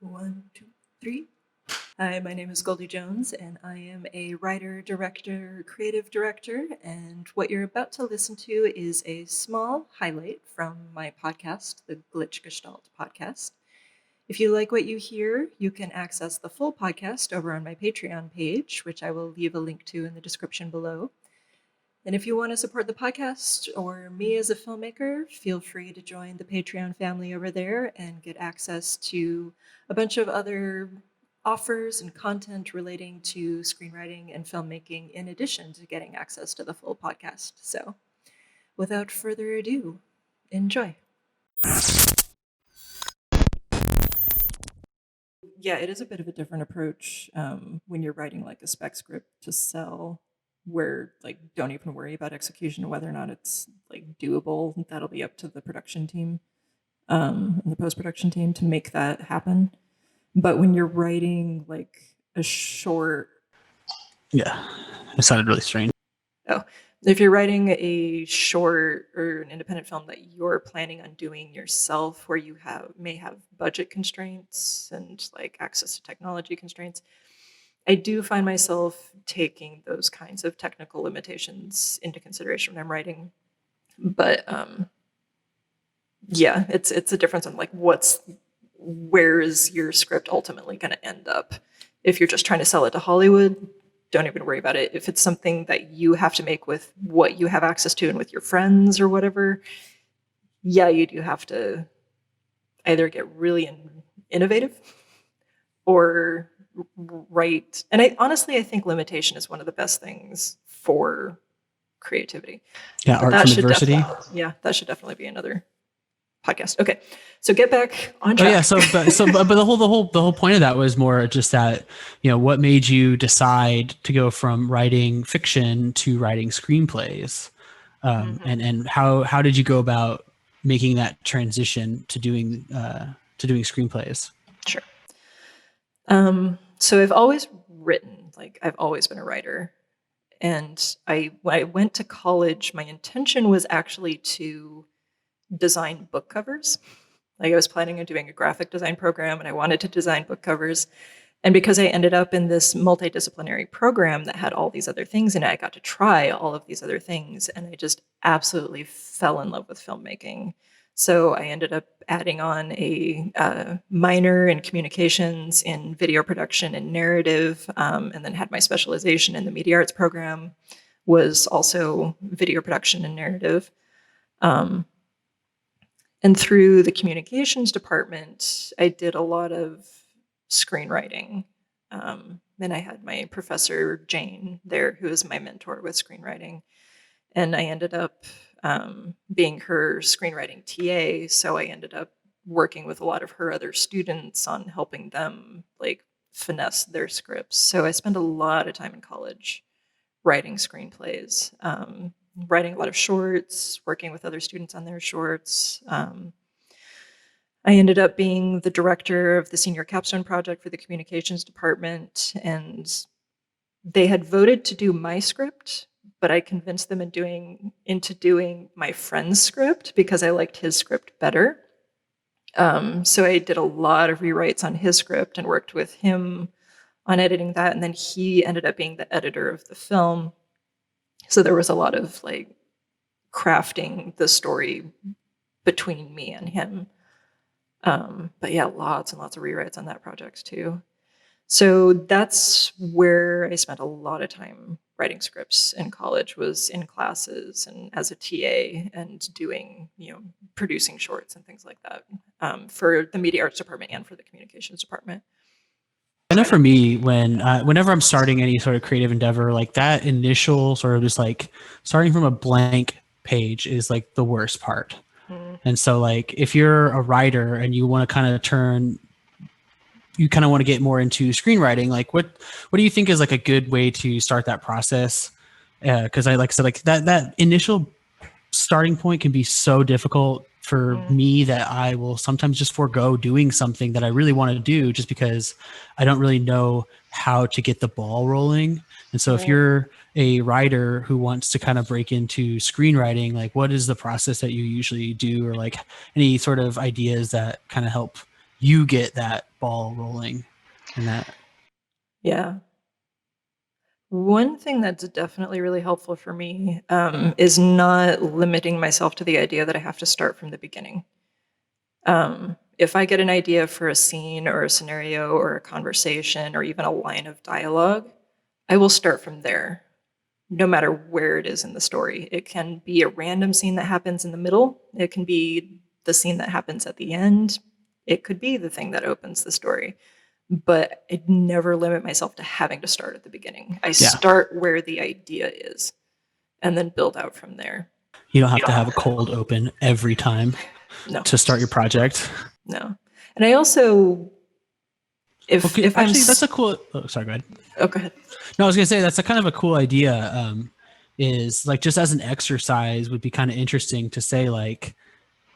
One, two, three. Hi, my name is Goldie Jones, and I am a writer, director, creative director. And what you're about to listen to is a small highlight from my podcast, the Gestalt Podcast. If you like what you hear, you can access the full podcast over on my Patreon page, which I will leave a link to in the description below. And if you want to support the podcast or me as a filmmaker, feel free to join the Patreon family over there and get access to a bunch of other offers and content relating to screenwriting and filmmaking, in addition to getting access to the full podcast. So without further ado, enjoy. Yeah, it is a bit of a different approach when you're writing like a spec script to sell, where like don't even worry about execution, whether or not it's like doable. That'll be up to the production team and the post-production team to make that happen. But when you're writing like a short, yeah, it sounded really strange. Oh, if you're writing a short or an independent film that you're planning on doing yourself, where you may have budget constraints and like access to technology constraints, I do find myself taking those kinds of technical limitations into consideration when I'm writing. But yeah, it's a difference on like where is your script ultimately going to end up. If you're just trying to sell it to Hollywood, don't even worry about it. If it's something that you have to make with what you have access to and with your friends or whatever, yeah, you do have to either get really innovative or write. And I think limitation is one of the best things for creativity. Yeah, art from adversity. Yeah, that should definitely be another podcast. Okay, so get back on track. Oh yeah, but the whole point of that was more just that, you know, what made you decide to go from writing fiction to writing screenplays, and how did you go about making that transition to doing screenplays? Sure. So I've always written, like I've always been a writer, and when I went to college, my intention was actually to design book covers. Like I was planning on doing a graphic design program and I wanted to design book covers. And because I ended up in this multidisciplinary program that had all these other things in it, I got to try all of these other things and I just absolutely fell in love with filmmaking. So I ended up adding on a minor in communications, in video production and narrative, and then had my specialization in the media arts program, was also video production and narrative. And through the communications department, I did a lot of screenwriting. And I had my professor, Jane, there, who was my mentor with screenwriting. And I ended up being her screenwriting TA. So I ended up working with a lot of her other students on helping them like finesse their scripts. So I spent a lot of time in college writing screenplays. Writing a lot of shorts, working with other students on their shorts. I ended up being the director of the senior capstone project for the communications department, and they had voted to do my script, but I convinced them into doing my friend's script because I liked his script better. So I did a lot of rewrites on his script and worked with him on editing that, and then he ended up being the editor of the film. So there was a lot of like crafting the story between me and him. But yeah, lots and lots of rewrites on that project too. So that's where I spent a lot of time writing scripts in college, was in classes and as a TA and doing, producing shorts and things like that for the media arts department and for the communications department. I know for me, whenever I'm starting any sort of creative endeavor, like that initial sort of just like starting from a blank page is like the worst part. And so like if you're a writer and you want to kind of want to get more into screenwriting, like what do you think is like a good way to start that process? Because like I said, like that initial starting point can be so difficult for me that I will sometimes just forego doing something that I really want to do just because I don't really know how to get the ball rolling. And so if you're a writer who wants to kind of break into screenwriting, like what is the process that you usually do, or like any sort of ideas that kind of help you get that ball rolling and that. Yeah. One thing that's definitely really helpful for me is not limiting myself to the idea that I have to start from the beginning. If I get an idea for a scene or a scenario or a conversation or even a line of dialogue, I will start from there, no matter where it is in the story. It can be a random scene that happens in the middle. It can be the scene that happens at the end. It could be the thing that opens the story. But I'd never limit myself to having to start at the beginning. I start where the idea is and then build out from there. You don't have to have a cold open every time to start your project. No. And I also, if actually, that's a cool, sorry, go ahead. Oh, go ahead. No, I was going to say, that's a kind of a cool idea. Is like, just as an exercise would be kind of interesting to say, like,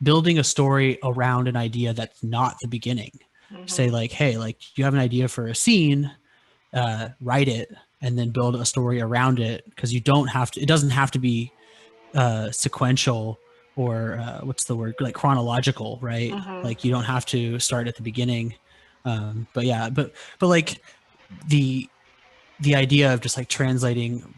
building a story around an idea that's not the beginning. Mm-hmm. Say like, hey, like you have an idea for a scene, write it and then build a story around it. Cause you don't have to, it doesn't have to be sequential or what's the word, like chronological, right? Mm-hmm. Like you don't have to start at the beginning. But yeah, but like the idea of just like translating,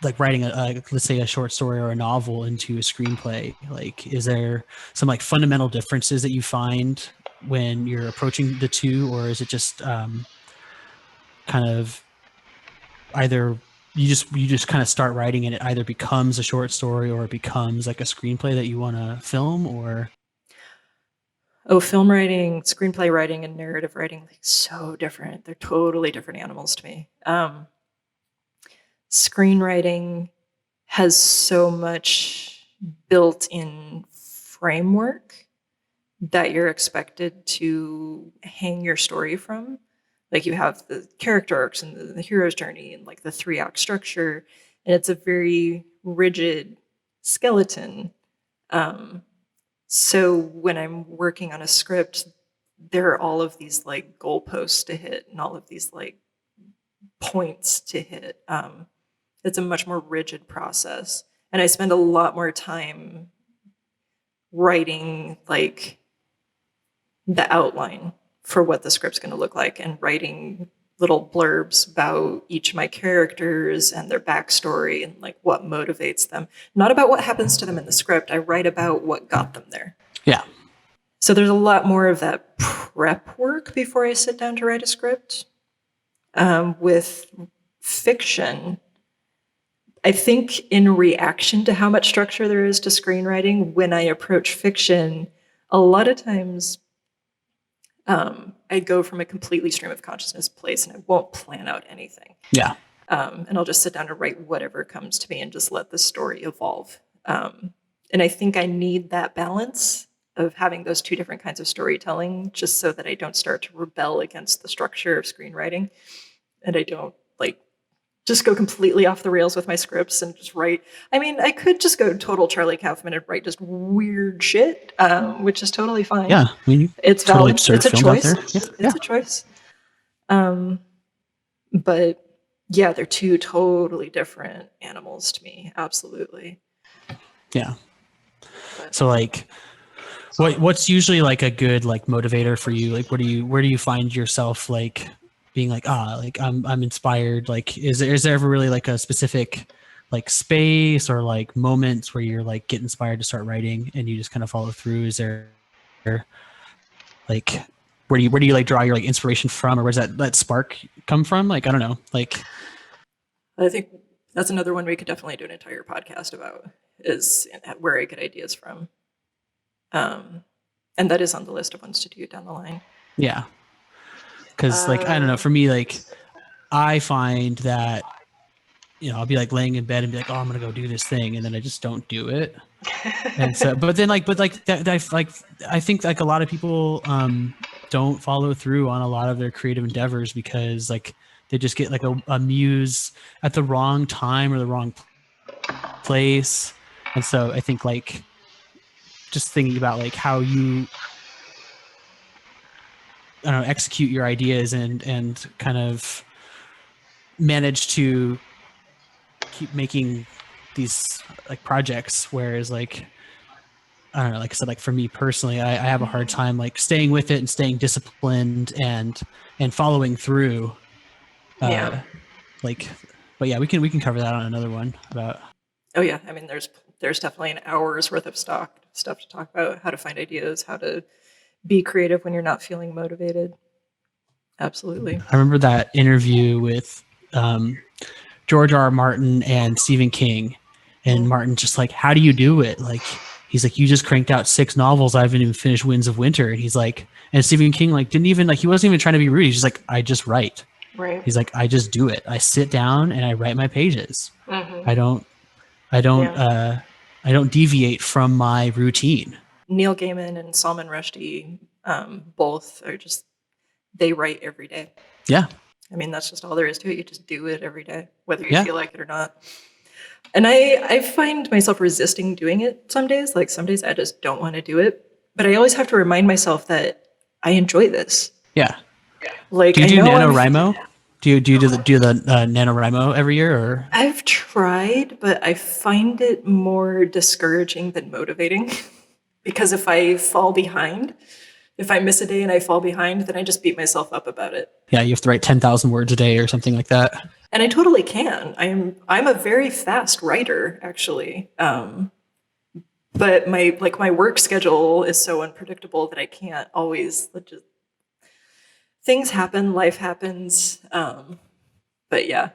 like writing let's say a short story or a novel into a screenplay, like is there some like fundamental differences that you find when you're approaching the two, or is it just kind of either you just kind of start writing and it either becomes a short story or it becomes like a screenplay that you want to film? Or film writing, screenplay writing, and narrative writing, like so different. They're totally different animals to me. Screenwriting has so much built-in framework that you're expected to hang your story from. Like you have the character arcs and the hero's journey and like the 3-act structure, and it's a very rigid skeleton. So when I'm working on a script, there are all of these like goalposts to hit and all of these like points to hit. It's a much more rigid process. And I spend a lot more time writing like the outline for what the script's going to look like and writing little blurbs about each of my characters and their backstory and like what motivates them. Not about what happens to them in the script. I write about what got them there. Yeah. So there's a lot more of that prep work before I sit down to write a script. With fiction, I think in reaction to how much structure there is to screenwriting, when I approach fiction, a lot of times I go from a completely stream of consciousness place and I won't plan out anything. Yeah. And I'll just sit down and write whatever comes to me and just let the story evolve. And I think I need that balance of having those two different kinds of storytelling just so that I don't start to rebel against the structure of screenwriting. And I don't like just go completely off the rails with my scripts and just write. I mean, I could just go total Charlie Kaufman and write just weird shit, which is totally fine. Yeah, I mean, it's valid. Totally it's a choice. Yeah. It's a choice. But yeah, they're two totally different animals to me. Absolutely. Yeah. So like, what's usually like a good like motivator for you? Like, where do you find yourself like being like, like I'm inspired? Like, is there ever really like a specific like space or like moments where you're like get inspired to start writing and you just kind of follow through? Is there like where do you like draw your like inspiration from, or where's that spark come from? Like, I don't know. Like, I think that's another one we could definitely do an entire podcast about, is where I get ideas from. And that is on the list of ones to do down the line. Yeah. Cause like, I don't know, for me, like I find that, you know, I'll be like laying in bed and be like, oh, I'm going to go do this thing. And then I just don't do it. And so, I think like a lot of people, don't follow through on a lot of their creative endeavors because like they just get like a muse at the wrong time or the wrong place. And so I think like just thinking about like how you, I don't know, execute your ideas and kind of manage to keep making these like projects. Whereas like, I don't know, like I said, like for me personally, I have a hard time like staying with it and staying disciplined and following through. Yeah. Like, but yeah, we can cover that on another one about. Oh yeah. I mean, there's definitely an hour's worth of stuff to talk about, how to find ideas, how to be creative when you're not feeling motivated. Absolutely. I remember that interview with George R. R. Martin and Stephen King, and Martin just like, how do you do it? Like, he's like, you just cranked out 6 novels. I haven't even finished Winds of Winter. And he's like, and Stephen King like didn't even like, he wasn't even trying to be rude. He's just like, I just write. Right. He's like, I just do it. I sit down and I write my pages. Mm-hmm. I don't I don't deviate from my routine. Neil Gaiman and Salman Rushdie, both are just, they write every day. Yeah. I mean, that's just all there is to it. You just do it every day, whether you Yeah. feel like it or not. And I find myself resisting doing it some days. Like some days I just don't want to do it. But I always have to remind myself that I enjoy this. Yeah. Like, Do you do I know NaNoWriMo? Do you do the NaNoWriMo every year or? I've tried, but I find it more discouraging than motivating. Because if I fall behind, if I miss a day and I fall behind, then I just beat myself up about it. Yeah, you have to write 10,000 words a day or something like that. And I totally can. I'm a very fast writer, actually. But my work schedule is so unpredictable that I can't always just, things happen, life happens. But yeah.